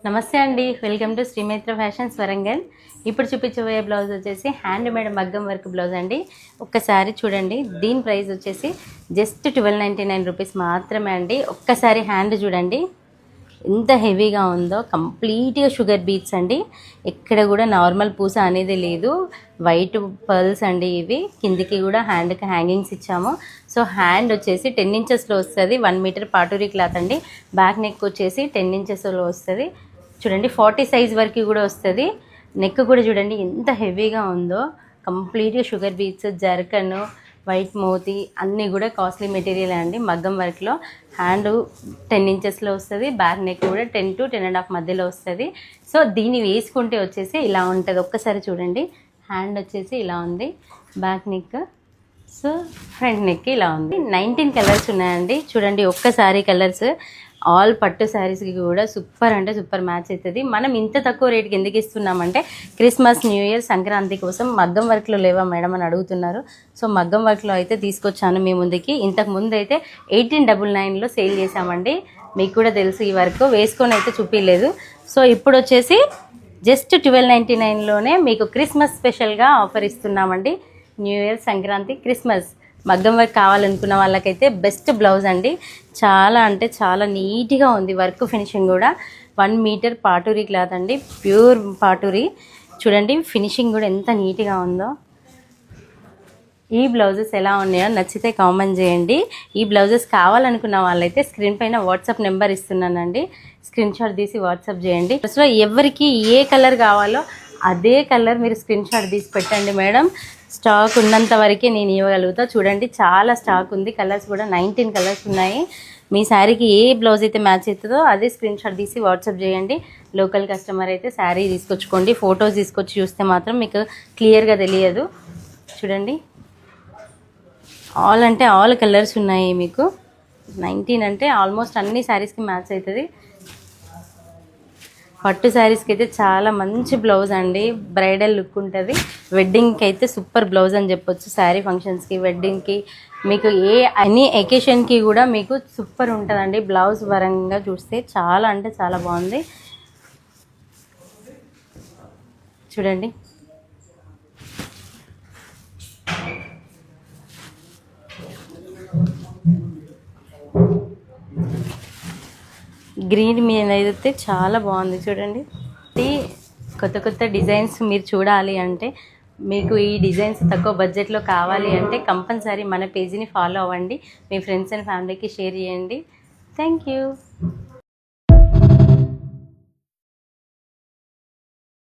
నమస్తే అండి, welcome to Srimitra fashions Warangal. ఇప్పుడు చూపించబోయే బ్లౌజ్ వచ్చేసి హ్యాండ్ మేడ్ మగ్గం వర్క్ బ్లౌజ్ అండి. ఒక్కసారి చూడండి, దీని ప్రైస్ వచ్చేసి జస్ట్ 1299 రూపీస్ మాత్రమే అండి. ఒక్కసారి హ్యాండ్ చూడండి ఎంత హెవీగా ఉందో. కంప్లీట్గా షుగర్ బీట్స్ అండి, ఎక్కడ కూడా నార్మల్ పూస అనేది లేదు. వైట్ పర్ల్స్ అండి ఇవి. కిందికి కూడా హ్యాండ్కి హ్యాంగింగ్స్ ఇచ్చాము. సో హ్యాండ్ వచ్చేసి 10 ఇంచెస్లో వస్తుంది. 1 మీటర్ పాటూరీ క్లాత్ అండి. బ్యాక్ నెక్ వచ్చేసి 10 ఇంచెస్లో వస్తుంది. చూడండి 40 సైజ్ వరకు కూడా వస్తుంది. నెక్ కూడా చూడండి ఎంత హెవీగా ఉందో. కంప్లీట్గా షుగర్ బీట్స్, జర్కన్, వైట్ మోతీ అన్నీ కూడా కాస్ట్లీ మెటీరియల్ అండి. మగ్గం వర్క్లో హ్యాండ్ 10 ఇంచెస్లో వస్తుంది. బ్యాక్ నెక్ కూడా 10 to 10.5 మధ్యలో వస్తుంది. సో దీన్ని వేసుకుంటే వచ్చేసి ఇలా ఉంటుంది. ఒక్కసారి చూడండి, హ్యాండ్ వచ్చేసి ఇలా ఉంది, back neck, so front neck ఇలా ఉంది. 19 కలర్స్ ఉన్నాయండి. చూడండి ఒక్కసారి కలర్స్ ఆల్ పట్టు శారీస్కి కూడా సూపర్ అంటే సూపర్ మ్యాచ్ అవుతుంది. మనం ఇంత తక్కువ రేట్కి ఎందుకు ఇస్తున్నామంటే క్రిస్మస్, న్యూ ఇయర్, సంక్రాంతి కోసం మగ్గం వర్క్లో లేవా మేడం అని అడుగుతున్నారు. సో మగ్గం వర్క్లో అయితే తీసుకొచ్చాను మీ ముందుకి. ఇంతకు ముందు అయితే 1899లో సేల్ చేశామండి. మీకు కూడా తెలుసు, ఈ వర్క్ వేసుకొని అయితే చూపించలేదు. సో ఇప్పుడు వచ్చేసి జస్ట్ 1299లోనే మీకు క్రిస్మస్ స్పెషల్గా ఆఫర్ ఇస్తున్నామండి. న్యూ ఇయర్, సంక్రాంతి, క్రిస్మస్ మగ్గం వర్క్ కావాలనుకున్న వాళ్ళకైతే బెస్ట్ బ్లౌజ్ అండి. చాలా అంటే చాలా నీట్గా ఉంది వర్క్ ఫినిషింగ్ కూడా. 1 మీటర్ పాటూరీ క్లాత్ అండి, ప్యూర్ పాటూరీ. చూడండి ఫినిషింగ్ కూడా ఎంత నీట్గా ఉందో. ఈ బ్లౌజెస్ ఎలా ఉన్నాయో నచ్చితే కామెంట్ చేయండి. ఈ బ్లౌజెస్ కావాలనుకున్న వాళ్ళైతే స్క్రీన్ పైన వాట్సాప్ నెంబర్ ఇస్తున్నానండి, స్క్రీన్ షాట్ తీసి వాట్సాప్ చేయండి. అసలు ఎవరికి ఏ కలర్ కావాలో అదే కలర్ మీరు స్క్రీన్ షాట్ తీసి పెట్టండి మేడం. స్టాక్ ఉన్నంత వరకే నేను ఇవ్వగలుగుతా. చూడండి చాలా స్టాక్ ఉంది. కలర్స్ కూడా 19 కలర్స్ ఉన్నాయి. మీ శారీకి ఏ బ్లౌజ్ అయితే మ్యాచ్ అవుతుందో అదే స్క్రీన్ షాట్ తీసి వాట్సాప్ చేయండి. లోకల్ కస్టమర్ అయితే శారీ తీసుకొచ్చుకోండి. ఫొటోస్ తీసుకొచ్చి చూస్తే మాత్రం మీకు క్లియర్గా తెలియదు. చూడండి ఆల్ అంటే ఆల్ కలర్స్ ఉన్నాయి మీకు. 19 అంటే ఆల్మోస్ట్ అన్ని శారీస్కి మ్యాచ్ అవుతుంది. పట్టు శారీస్కి అయితే చాలా మంచి బ్లౌజ్ అండి. బ్రైడల్ లుక్ ఉంటుంది. వెడ్డింగ్కి అయితే సూపర్ బ్లౌజ్ అని చెప్పొచ్చు. శారీ ఫంక్షన్స్కి, వెడ్డింగ్కి, మీకు ఎనీ ఎకేషన్కి కూడా మీకు సూపర్ ఉంటుందండి. బ్లౌజ్ పరంగా చూస్తే చాలా అంటే చాలా బాగుంది. చూడండి గ్రీన్ మీద అయితే చాలా బాగుంది. చూడండి కొత్త కొత్త డిజైన్స్ మీరు చూడాలి అంటే, మీకు ఈ డిజైన్స్ తక్కువ బడ్జెట్లో కావాలి అంటే కంపల్సరీ మన పేజీని ఫాలో అవ్వండి. మీ ఫ్రెండ్స్ అండ్ ఫ్యామిలీకి షేర్ చేయండి. Thank you.